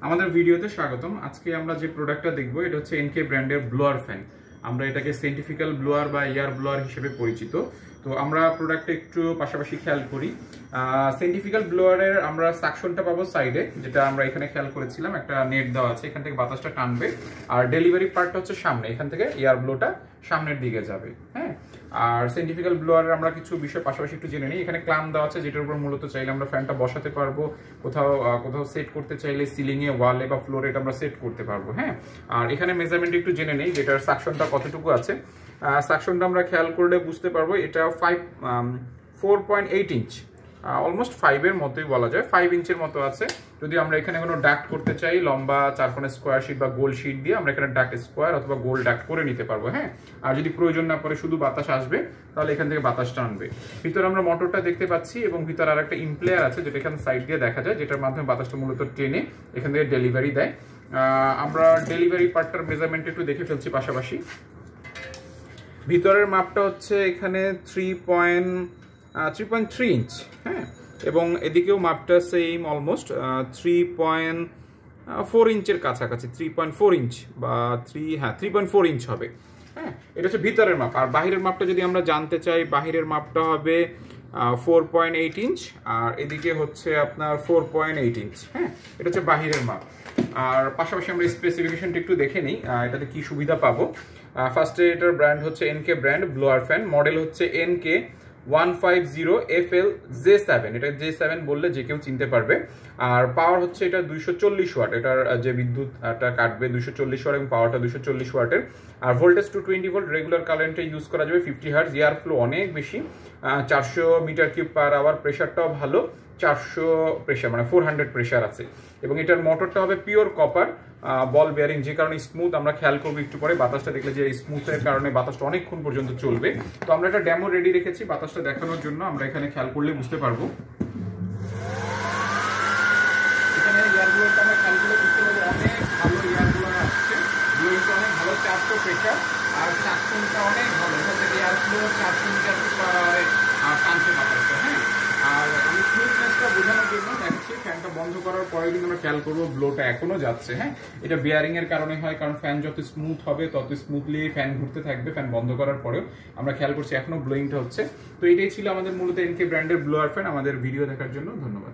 আমাদের ভিডিওতে স্বাগতম। আজকে আমরা যে প্রোডাক্টটা দেখব এটা হচ্ছে এনকে ব্র্যান্ডের ব্লোয়ার ফ্যান। আমরা এটাকে সেন্টিফিক্যাল ব্লোয়ার বা এয়ার ব্লোয়ার হিসেবে পরিচিত। তো আমরা প্রোডাক্টটা একটু পাশাপাশি খেয়াল করি। সেন্টিফিক্যাল ব্লোয়ারের আমরা সাকশনটা পাবো সাইডে, যেটা আমরা এখানে খেয়াল করেছিলাম, একটা নেট দেওয়া আছে, এখান থেকে বাতাসটা টানবে। আর ডেলিভারি পার্টটা হচ্ছে সামনে, এখান থেকে এয়ার ব্লোটা সামনের দিকে যাবে। হ্যাঁ, আর সেন্টিফিক্যাল ব্লোয়ারের আমরা কিছু বিষয় পাশাপাশি একটু জেনে নিই। এখানে ক্লাম দেওয়া আছে, যেটার উপর মূলত চাইলে আমরা ফ্যানটা বসাতে পারবো, কোথাও সেট করতে চাইলে সিলিংয়ে, ওয়ালে বা ফ্লোরে এটা আমরা সেট করতে পারবো। হ্যাঁ, আর এখানে মেজারমেন্ট একটু জেনে নেই, যেটার সাকশনটা কতটুকু আছে। সাকশনটা আমরা খেয়াল করলে বুঝতে পারবো এটা 4.8 ইঞ্চ, অলমোস্ট 5-এর মতোই বলা যায়, 5 ইঞ্চের মতো আছে। যদি আমরা এখানে কোনো ডাক্ট করতে চাই, লম্বা 4 কোণের স্কোয়ার শিট বা গোল শিট দিয়ে আমরা এখানে ডাক্ট স্কোয়ার অথবা গোল ডাক্ট করে নিতে পারবো। হ্যাঁ, আর যদি প্রয়োজন না পড়ে শুধু বাতাস আসবে, তাহলে এখান থেকে বাতাসটা আনবে। ভিতরে আমরা মোটরটা দেখতে পাচ্ছি এবং ভিতরে আর একটা ইমপ্লেয়ার আছে, যেটা এখানে সাইড দিয়ে দেখা যায়, যেটার মাধ্যমে বাতাসটা মূলত টেনে এখান থেকে ডেলিভারি দেয়। আমরা ডেলিভারি পার্টটার মেজারমেন্ট একটু দেখে ফেলছি পাশাপাশি। ভিতরের মাপটা হচ্ছে এখানে 3.3 ইঞ্চ। হ্যাঁ, এবং এদিকেও মাপটা সেম, অলমোস্ট 3.4 ইঞ্চের কাছাকাছি, 3.4 ইঞ্চ বা 3.4 ইঞ্চ হবে। হ্যাঁ, এটা হচ্ছে ভিতরের মাপ। আর বাহিরের মাপটা যদি আমরা জানতে চাই, বাহিরের মাপটা হবে 4.8 ইঞ্চ, আর এদিকে হচ্ছে আপনার 4.8 ইঞ্চ। হ্যাঁ, এটা হচ্ছে বাহিরের মাপ। আর পাশাপাশি আমরা স্পেসিফিকেশনটা একটু দেখে নিই, এটাতে কি সুবিধা পাবো। ফার্স্টে এটার ব্র্যান্ড হচ্ছে NK brand blower fan, model হচ্ছে এনকে 150FL J7, এটা J7 বললে যে কেউ চিনতে পারবে। আর পাওয়ার হচ্ছে এটা 240 ওয়াট, এটার যে বিদ্যুৎটা কাটবে 240 ওয়াট এবং পাওয়ারটা 240 ওয়াটের। আর ভোল্টেজ 220 ভোল্ট, রেগুলার কারেন্টে ইউজ করা যাবে। 50 হার্জ, এয়ার ফ্লো অনেক বেশি, 400 মিটার কিউব পার আওয়ার, প্রেশারটাও ভালো, 400 প্রেশার মানে 400 প্রেশার আছে। এবং এটার মোটরটা হবে পিওর কপার বল বেয়ারিং, যে কারণে স্মুথ। আমরা খেয়াল করবো একটু পরে বাতাসটা দেখলে যে স্মুথের কারণে বাতাসটা অনেকক্ষণ পর্যন্ত চলবে। তো আমরা একটা ডেমো রেডি রেখেছি বাতাসটা দেখানোর জন্য, আমরা এখানে খেয়াল করলে বুঝতে পারবো। এখানে এয়ারগুলোটা আমরা খেয়াল করলে বুঝতে পারবো অনেক ভালো এয়ারগুলো আসছে, ব্লোয়িংটা অনেক ভালো, 400 প্রেশার, আর সাকশনটা অনেক ভালো। এখান থেকে এয়ার ফ্লো 400 মিটার পার আওয়ারে টানছে বাতাসটা। হ্যাঁ, আর আমি স্মুথনেসটা বোঝানোর জন্য দেখাচ্ছি, ফ্যানটা বন্ধ করার পরে কিন্তু আমরা খেয়াল করবো ব্লোটা এখনো যাচ্ছে। হ্যাঁ, এটা বেয়ারিং এর কারণে হয়, কারণ ফ্যান যত স্মুথ হবে তত স্মুথলি ফ্যান ঘুরতে থাকবে। ফ্যান বন্ধ করার পরেও আমরা খেয়াল করছি এখনো ব্লোয়িংটা হচ্ছে। তো এটাই ছিল আমাদের মূলত এনকে ব্র্যান্ডের ব্লোয়ার ফ্যান। আমাদের ভিডিও দেখার জন্য ধন্যবাদ।